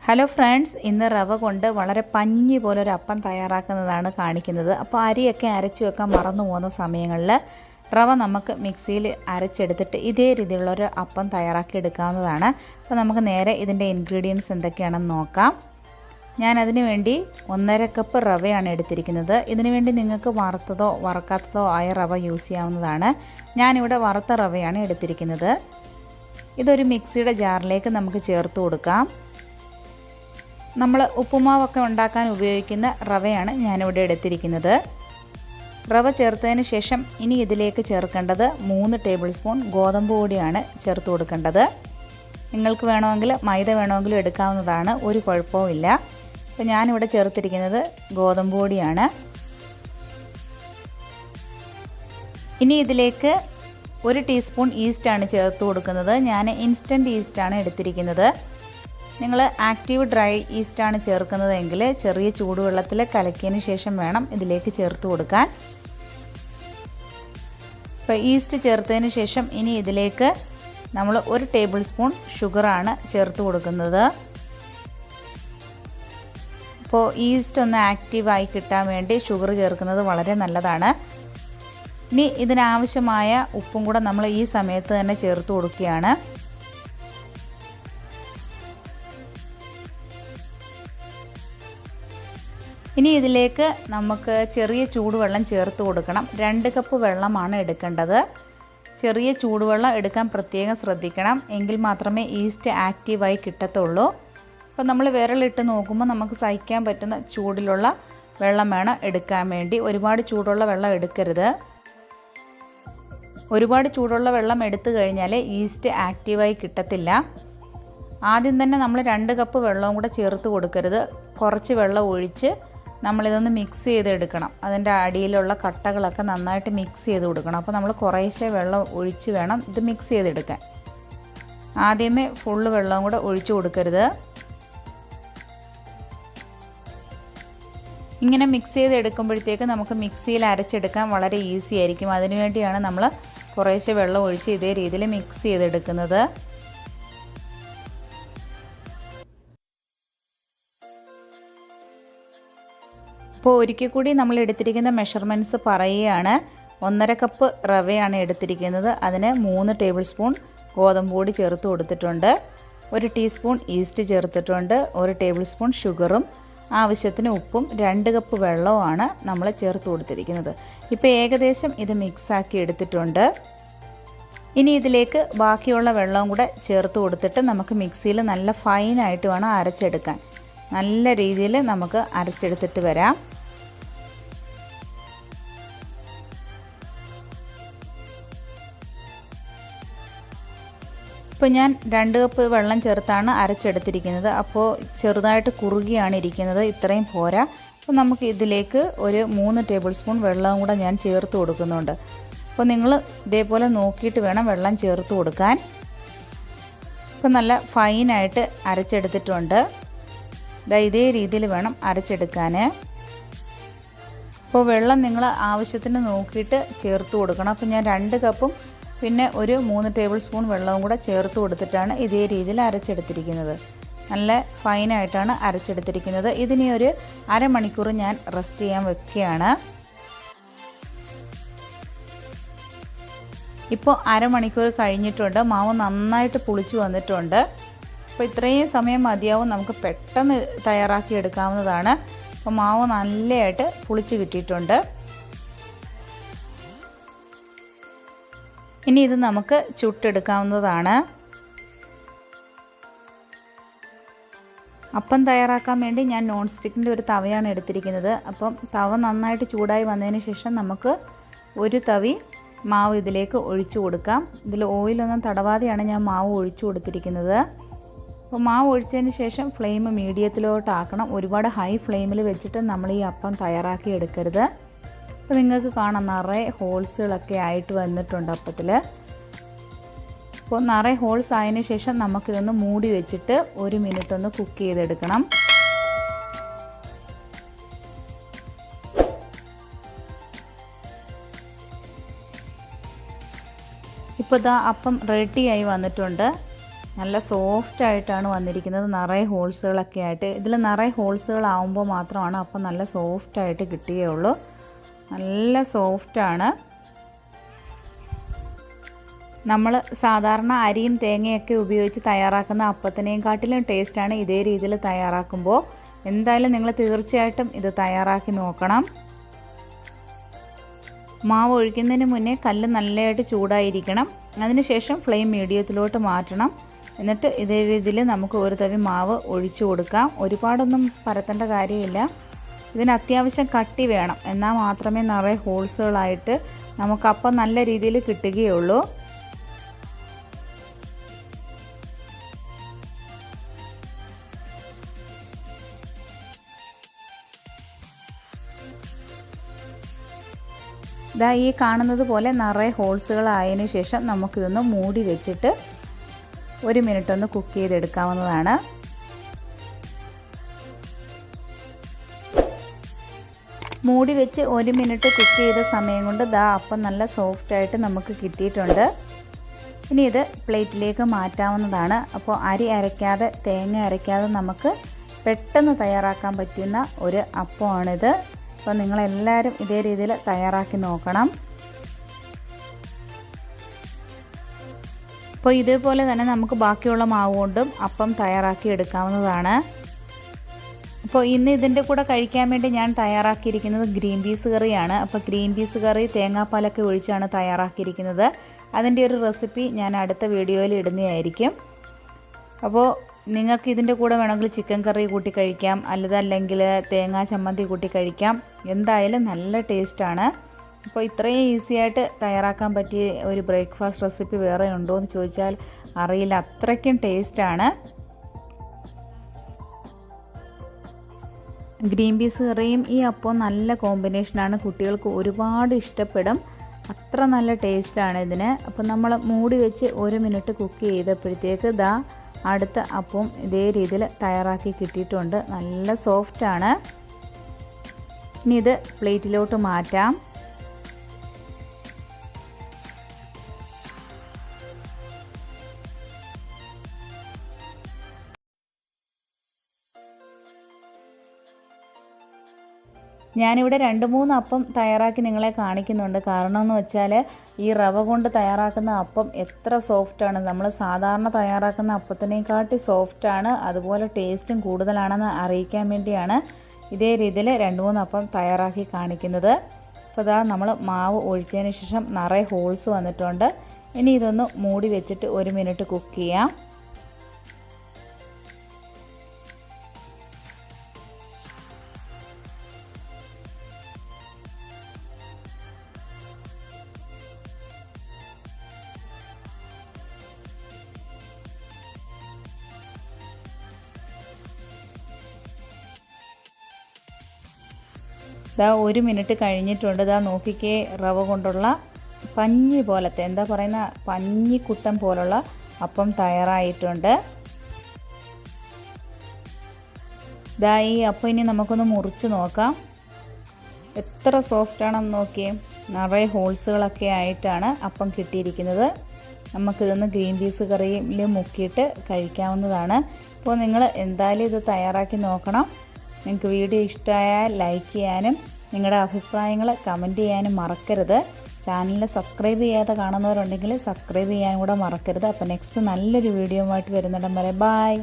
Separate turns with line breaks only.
Hello friends, ഇന്ന് റവ കൊണ്ട് വളരെ പഞ്ഞി പോലൊരു അപ്പം തയ്യാറാക്കുന്നതാണ് കാണിക്കുന്നത്. അപ്പോൾ അരിയൊക്കെ അരച്ചു വെക്കാൻ മറന്നു പോകുന്ന സമയങ്ങളിൽ റവ നമുക്ക് മിക്സിയിൽ അരച്ചെടുത്തിട്ട് ഇതേ രീതിയിലുള്ളൊരു അപ്പം തയ്യാറാക്കി എടുക്കാവുന്നതാണ്. അപ്പോൾ നമുക്ക് നേരെ ഇതിൻ്റെ ഇൻഗ്രീഡിയൻസ് എന്തൊക്കെയാണെന്ന് നോക്കാം. ഞാനതിന് വേണ്ടി 1.5 കപ്പ് റവയാണ് എടുത്തിരിക്കുന്നത്. ഇതിനു വേണ്ടി നിങ്ങൾക്ക് വറുത്തതോ വറുക്കാത്തതോ ആയ റവ യൂസ് ചെയ്യാവുന്നതാണ്. ഞാനിവിടെ വറുത്ത റവയാണ് എടുത്തിരിക്കുന്നത്. ഇതൊരു മിക്സിയുടെ ജാറിലേക്ക് നമുക്ക് ചേർത്ത് കൊടുക്കാം. നമ്മൾ ഉപ്പുമാവൊക്കെ ഉണ്ടാക്കാൻ ഉപയോഗിക്കുന്ന റവയാണ് ഞാനിവിടെ എടുത്തിരിക്കുന്നത്. റവ ചേർത്തതിന് ശേഷം ഇനി ഇതിലേക്ക് ചേർക്കേണ്ടത് 3 ടേബിൾ സ്പൂൺ ഗോതമ്പ് പൊടിയാണ് ചേർത്ത് കൊടുക്കേണ്ടത്. നിങ്ങൾക്ക് വേണമെങ്കിൽ മൈദ വേണമെങ്കിലും എടുക്കാവുന്നതാണ്, ഒരു കുഴപ്പവുമില്ല. അപ്പോൾ ഞാനിവിടെ ചേർത്തിരിക്കുന്നത് ഗോതമ്പ് പൊടിയാണ്. ഇനി ഇതിലേക്ക് 1 ടീസ്പൂൺ ഈസ്റ്റാണ് ചേർത്ത് കൊടുക്കുന്നത്. ഞാൻ ഇൻസ്റ്റൻറ്റ് ഈസ്റ്റാണ് എടുത്തിരിക്കുന്നത്. നിങ്ങൾ ആക്റ്റീവ് ഡ്രൈ ഈസ്റ്റാണ് ചേർക്കുന്നതെങ്കിൽ ചെറിയ ചൂടുവെള്ളത്തിൽ കലക്കിയതിന് ശേഷം വേണം ഇതിലേക്ക് ചേർത്ത് കൊടുക്കാൻ. ഇപ്പോൾ ഈസ്റ്റ് ചേർത്തതിന് ശേഷം ഇനി ഇതിലേക്ക് നമ്മൾ 1 ടേബിൾ സ്പൂൺ ഷുഗറാണ് ചേർത്ത് കൊടുക്കുന്നത്. അപ്പോൾ ഈസ്റ്റ് ഒന്ന് ആക്റ്റീവായി കിട്ടാൻ വേണ്ടി ഷുഗർ ചേർക്കുന്നത് വളരെ നല്ലതാണ്. ഇനി ഇതിനാവശ്യമായ ഉപ്പും കൂടെ നമ്മൾ ഈ സമയത്ത് തന്നെ ചേർത്ത് കൊടുക്കുകയാണ്. ഇനി ഇതിലേക്ക് നമുക്ക് ചെറിയ ചൂടുവെള്ളം ചേർത്ത് കൊടുക്കണം. 2 കപ്പ് വെള്ളമാണ് എടുക്കേണ്ടത്. ചെറിയ ചൂടുവെള്ളം എടുക്കാൻ പ്രത്യേകം ശ്രദ്ധിക്കണം, എങ്കിൽ മാത്രമേ ഈസ്റ്റ് ആക്റ്റീവായി കിട്ടത്തുള്ളൂ. അപ്പോൾ നമ്മൾ വിരലിട്ട് നോക്കുമ്പോൾ നമുക്ക് സഹിക്കാൻ പറ്റുന്ന ചൂടിലുള്ള വെള്ളം വേണം എടുക്കാൻ വേണ്ടി. ഒരുപാട് ചൂടുള്ള വെള്ളം എടുക്കരുത്. ഒരുപാട് ചൂടുള്ള വെള്ളം എടുത്തു കഴിഞ്ഞാൽ ഈസ്റ്റ് ആക്റ്റീവായി കിട്ടത്തില്ല. ആദ്യം തന്നെ നമ്മൾ 2 കപ്പ് വെള്ളവും കൂടെ ചേർത്ത് കൊടുക്കരുത്. കുറച്ച് വെള്ളം ഒഴിച്ച് നമ്മളിതൊന്ന് മിക്സ് ചെയ്തെടുക്കണം. അതിൻ്റെ അടിയിലുള്ള കട്ടകളൊക്കെ നന്നായിട്ട് മിക്സ് ചെയ്ത് കൊടുക്കണം. അപ്പോൾ നമ്മൾ കുറേശ്ശെ വെള്ളം ഒഴിച്ച് വേണം ഇത് മിക്സ് ചെയ്തെടുക്കാൻ. ആദ്യമേ ഫുള്ള് വെള്ളവും കൂടെ ഒഴിച്ചു കൊടുക്കരുത്. ഇങ്ങനെ മിക്സ് ചെയ്തെടുക്കുമ്പോഴത്തേക്ക് നമുക്ക് മിക്സിയിൽ അരച്ചെടുക്കാൻ വളരെ ഈസി ആയിരിക്കും. അതിനുവേണ്ടിയാണ് നമ്മൾ കുറേശ്ശെ വെള്ളം ഒഴിച്ച് ഇതേ രീതിയിൽ മിക്സ് ചെയ്തെടുക്കുന്നത്. അപ്പോൾ ഒരിക്കൽ കൂടി നമ്മൾ എടുത്തിരിക്കുന്ന മെഷർമെൻറ്റ്സ് പറയുകയാണ്. 1.5 കപ്പ് റവയാണ് എടുത്തിരിക്കുന്നത്. അതിന് 3 ടേബിൾ സ്പൂൺ ഗോതമ്പ് പൊടി ചേർത്ത് കൊടുത്തിട്ടുണ്ട്. 1 ടീസ്പൂൺ ഈസ്റ്റ് ചേർത്തിട്ടുണ്ട്. 1 ടേബിൾ സ്പൂൺ ഷുഗറും ആവശ്യത്തിന് ഉപ്പും 2 കപ്പ് വെള്ളവുമാണ് നമ്മൾ ചേർത്ത് കൊടുത്തിരിക്കുന്നത്. ഇപ്പോൾ ഏകദേശം ഇത് മിക്സാക്കി എടുത്തിട്ടുണ്ട്. ഇനി ഇതിലേക്ക് ബാക്കിയുള്ള വെള്ളവും കൂടെ ചേർത്ത് കൊടുത്തിട്ട് നമുക്ക് മിക്സിയിൽ നല്ല ഫൈനായിട്ട് വേണം അരച്ചെടുക്കാൻ. നല്ല രീതിയിൽ നമുക്ക് അരച്ചെടുത്തിട്ട് വരാം. ഇപ്പോൾ ഞാൻ 2 കപ്പ് വെള്ളം ചേർത്താണ് അരച്ചെടുത്തിരിക്കുന്നത്. അപ്പോൾ ചെറുതായിട്ട് കുറുകിയാണ് ഇരിക്കുന്നത്, ഇത്രയും പോരാ. അപ്പോൾ നമുക്ക് ഇതിലേക്ക് ഒരു 3 ടേബിൾ സ്പൂൺ വെള്ളവും കൂടെ ഞാൻ ചേർത്ത് കൊടുക്കുന്നുണ്ട്. അപ്പോൾ നിങ്ങൾ ഇതേപോലെ നോക്കിയിട്ട് വേണം വെള്ളം ചേർത്ത് കൊടുക്കാൻ. ഇപ്പോൾ നല്ല ഫൈനായിട്ട് അരച്ചെടുത്തിട്ടുണ്ട്. ഇതേ രീതിയിൽ വേണം അരച്ചെടുക്കാൻ. അപ്പോൾ വെള്ളം നിങ്ങൾ ആവശ്യത്തിന് നോക്കിയിട്ട് ചേർത്ത് കൊടുക്കണം. അപ്പോൾ ഞാൻ 2 കപ്പും പിന്നെ ഒരു 3 ടേബിൾ സ്പൂൺ വെള്ളവും കൂടെ ചേർത്ത് കൊടുത്തിട്ടാണ് ഇതേ രീതിയിൽ അരച്ചെടുത്തിരിക്കുന്നത്. നല്ല ഫൈനായിട്ടാണ് അരച്ചെടുത്തിരിക്കുന്നത്. ഇതിനി ഒരു അരമണിക്കൂർ ഞാൻ റെസ്റ്റ് ചെയ്യാൻ വെക്കുകയാണ്. ഇപ്പോൾ അരമണിക്കൂർ കഴിഞ്ഞിട്ടുണ്ട്. മാവ് നന്നായിട്ട് പുളിച്ചു വന്നിട്ടുണ്ട്. അപ്പോൾ ഇത്രയും സമയം മതിയാവും, നമുക്ക് പെട്ടെന്ന് തയ്യാറാക്കി എടുക്കാവുന്നതാണ്. അപ്പോൾ മാവ് നല്ലതായിട്ട് പുളിച്ച് കിട്ടിയിട്ടുണ്ട്. ഇനി ഇത് നമുക്ക് ചുട്ടെടുക്കാവുന്നതാണ്. അപ്പം തയ്യാറാക്കാൻ വേണ്ടി ഞാൻ നോൺ സ്റ്റിക്കിൻ്റെ ഒരു തവയാണ് എടുത്തിരിക്കുന്നത്. അപ്പം തവ നന്നായിട്ട് ചൂടായി വന്നതിന് ശേഷം നമുക്ക് ഒരു തവി മാവ് ഇതിലേക്ക് ഒഴിച്ചു കൊടുക്കാം. ഇതിൽ ഓയിലൊന്നും തടവാതെയാണ് ഞാൻ മാവ് ഒഴിച്ചു കൊടുത്തിരിക്കുന്നത്. അപ്പോൾ മാവ് ഒഴിച്ചതിന് ശേഷം ഫ്ലെയിം മീഡിയത്തിലോട്ടാക്കണം. ഒരുപാട് ഹൈ ഫ്ലെയിമിൽ വെച്ചിട്ട് നമ്മൾ ഈ അപ്പം തയ്യാറാക്കി എടുക്കരുത്. അപ്പോൾ നിങ്ങൾക്ക് കാണാം നിറയെ ഹോൾസുകളൊക്കെ ആയിട്ട് വന്നിട്ടുണ്ട് അപ്പത്തിൽ. അപ്പോൾ നിറയെ ഹോൾസ് ആയതിന് ശേഷം നമുക്കിതൊന്ന് മൂടി വെച്ചിട്ട് 1 മിനിറ്റ് ഒന്ന് കുക്ക് ചെയ്തെടുക്കണം. ഇപ്പോൾ ഇതാ അപ്പം റെഡിയായി വന്നിട്ടുണ്ട്. നല്ല സോഫ്റ്റ് ആയിട്ടാണ് വന്നിരിക്കുന്നത്, നിറയെ ഹോൾസുകളൊക്കെ ആയിട്ട്. ഇതിൽ നിറയെ ഹോൾസുകളാവുമ്പോൾ മാത്രമാണ് അപ്പം നല്ല സോഫ്റ്റായിട്ട് കിട്ടുകയുള്ളൂ. നല്ല സോഫ്റ്റാണ്. നമ്മൾ സാധാരണ അരിയും തേങ്ങയൊക്കെ ഉപയോഗിച്ച് തയ്യാറാക്കുന്ന അപ്പത്തിനെയും കാട്ടിലും ടേസ്റ്റാണ് ഇതേ രീതിയിൽ തയ്യാറാക്കുമ്പോൾ. എന്തായാലും നിങ്ങൾ തീർച്ചയായിട്ടും ഇത് തയ്യാറാക്കി നോക്കണം. മാവ് ഒഴിക്കുന്നതിന് മുന്നേ കല്ല് നല്ലതായിട്ട് ചൂടായിരിക്കണം. അതിനുശേഷം ഫ്ലെയിം മീഡിയത്തിലോട്ട് മാറ്റണം. എന്നിട്ട് ഇതേ രീതിയിൽ നമുക്ക് ഒരു തവി മാവ് ഒഴിച്ചു കൊടുക്കാം. ഒരുപാടൊന്നും പരത്തേണ്ട കാര്യമില്ല. ഇതിന് അത്യാവശ്യം കട്ടി വേണം, എന്നാൽ മാത്രമേ നിറയെ ഹോൾസുകളായിട്ട് നമുക്കപ്പം നല്ല രീതിയിൽ കിട്ടുകയുള്ളൂ. ഇതാ ഈ കാണുന്നത് പോലെ നിറയെ ഹോൾസുകളായതിനു ശേഷം നമുക്കിതൊന്ന് മൂടി വെച്ചിട്ട് 1 മിനിറ്റ് ഒന്ന് കുക്ക് ചെയ്തെടുക്കാവുന്നതാണ്. മൂടി വെച്ച് 1 മിനിറ്റ് കുക്ക് ചെയ്ത സമയം കൊണ്ട് ദാ അപ്പം നല്ല സോഫ്റ്റായിട്ട് നമുക്ക് കിട്ടിയിട്ടുണ്ട്. ഇനി ഇത് പ്ലേറ്റിലേക്ക് മാറ്റാവുന്നതാണ്. അപ്പോൾ അരി അരയ്ക്കാതെ തേങ്ങ അരയ്ക്കാതെ നമുക്ക് പെട്ടെന്ന് തയ്യാറാക്കാൻ പറ്റുന്ന ഒരു അപ്പമാണിത്. അപ്പോൾ നിങ്ങളെല്ലാവരും ഇതേ രീതിയിൽ തയ്യാറാക്കി നോക്കണം. അപ്പോൾ ഇതേപോലെ തന്നെ നമുക്ക് ബാക്കിയുള്ള മാവ് കൊണ്ടും അപ്പം തയ്യാറാക്കി എടുക്കാവുന്നതാണ്. അപ്പോൾ ഇന്ന് ഇതിൻ്റെ കൂടെ കഴിക്കാൻ വേണ്ടി ഞാൻ തയ്യാറാക്കിയിരിക്കുന്നത് ഗ്രീൻ പീസ് കറിയാണ്. അപ്പോൾ ഗ്രീൻ പീസ് കറി തേങ്ങാപ്പാലൊക്കെ ഒഴിച്ചാണ് തയ്യാറാക്കിയിരിക്കുന്നത്. അതിൻ്റെ ഒരു റെസിപ്പി ഞാൻ അടുത്ത വീഡിയോയിൽ ഇടുന്നതായിരിക്കും. അപ്പോൾ നിങ്ങൾക്ക് ഇതിൻ്റെ കൂടെ വേണമെങ്കിൽ ചിക്കൻ കറി കൂട്ടി കഴിക്കാം, അല്ലെങ്കിൽ തേങ്ങാ ചമ്മന്തി കൂട്ടി കഴിക്കാം. എന്തായാലും നല്ല ടേസ്റ്റാണ്. അപ്പോൾ ഇത്രയും ഈസി ആയിട്ട് തയ്യാറാക്കാൻ പറ്റിയ ഒരു ബ്രേക്ക്ഫാസ്റ്റ് റെസിപ്പി വേറെ ഉണ്ടോ എന്ന് ചോദിച്ചാൽ അറിയില്ല, അത്രയ്ക്കും ടേസ്റ്റാണ്. ഗ്രീൻ പീസ് കറിയും ഈ അപ്പവും നല്ല കോമ്പിനേഷനാണ്. കുട്ടികൾക്ക് ഒരുപാട് ഇഷ്ടപ്പെടും, അത്ര നല്ല ടേസ്റ്റാണ് ഇതിന്. അപ്പോൾ നമ്മൾ മൂടി വെച്ച് 1 മിനിറ്റ് കുക്ക് ചെയ്തപ്പോഴത്തേക്ക് ദാ അടുത്ത അപ്പവും ഇതേ രീതിയിൽ തയ്യാറാക്കി കിട്ടിയിട്ടുണ്ട്. നല്ല സോഫ്റ്റാണ്. ഇനി ഇത് പ്ലേറ്റിലോട്ട് മാറ്റാം. ഞാനിവിടെ 2-3 അപ്പം തയ്യാറാക്കി നിങ്ങളെ കാണിക്കുന്നുണ്ട്. കാരണം എന്ന് വെച്ചാൽ ഈ റവ കൊണ്ട് തയ്യാറാക്കുന്ന അപ്പം എത്ര സോഫ്റ്റാണ്. നമ്മൾ സാധാരണ തയ്യാറാക്കുന്ന അപ്പത്തിനേക്കാട്ടി സോഫ്റ്റാണ്, അതുപോലെ ടേസ്റ്റും കൂടുതലാണെന്ന് അറിയിക്കാൻ വേണ്ടിയാണ് ഇതേ രീതിയിൽ 2-3 അപ്പം തയ്യാറാക്കി കാണിക്കുന്നത്. അപ്പോൾ ഇതാ നമ്മൾ മാവ് ഒഴിച്ചതിന് ശേഷം നിറയെ ഹോൾസ് വന്നിട്ടുണ്ട്. ഇനി ഇതൊന്ന് മൂടി വെച്ചിട്ട് 1 മിനിറ്റ് കുക്ക് ചെയ്യാം. ഇതാ 1 മിനിറ്റ് കഴിഞ്ഞിട്ടുണ്ട്. ഇതാ നോക്കിക്കേ, റവ കൊണ്ടുള്ള പഞ്ഞി പോലത്തെ, എന്താ പറയുന്ന, പഞ്ഞിക്കുട്ടൻ പോലുള്ള അപ്പം തയ്യാറായിട്ടുണ്ട്. ഇതാ ഈ അപ്പം ഇനി നമുക്കൊന്ന് മുറിച്ച് നോക്കാം. എത്ര സോഫ്റ്റാണെന്ന് നോക്കിയേ. നിറയെ ഹോൾസുകളൊക്കെ ആയിട്ടാണ് അപ്പം കിട്ടിയിരിക്കുന്നത്. നമുക്കിതൊന്ന് ഗ്രീൻ പീസ് കറിയിൽ മുക്കിയിട്ട് കഴിക്കാവുന്നതാണ്. അപ്പോൾ നിങ്ങൾ എന്തായാലും ഇത് തയ്യാറാക്കി നോക്കണം. നിങ്ങൾക്ക് വീഡിയോ ഇഷ്ടമായാൽ ലൈക്ക് ചെയ്യാനും നിങ്ങളുടെ അഭിപ്രായങ്ങൾ കമൻറ്റ് ചെയ്യാനും മറക്കരുത്. ചാനൽ സബ്സ്ക്രൈബ് ചെയ്യാതെ കാണുന്നവരുണ്ടെങ്കിൽ സബ്സ്ക്രൈബ് ചെയ്യാനും കൂടെ മറക്കരുത്. അപ്പോൾ നെക്സ്റ്റ് നല്ലൊരു വീഡിയോ ആയിട്ട് വരുന്നിടം വരെ ബായ്.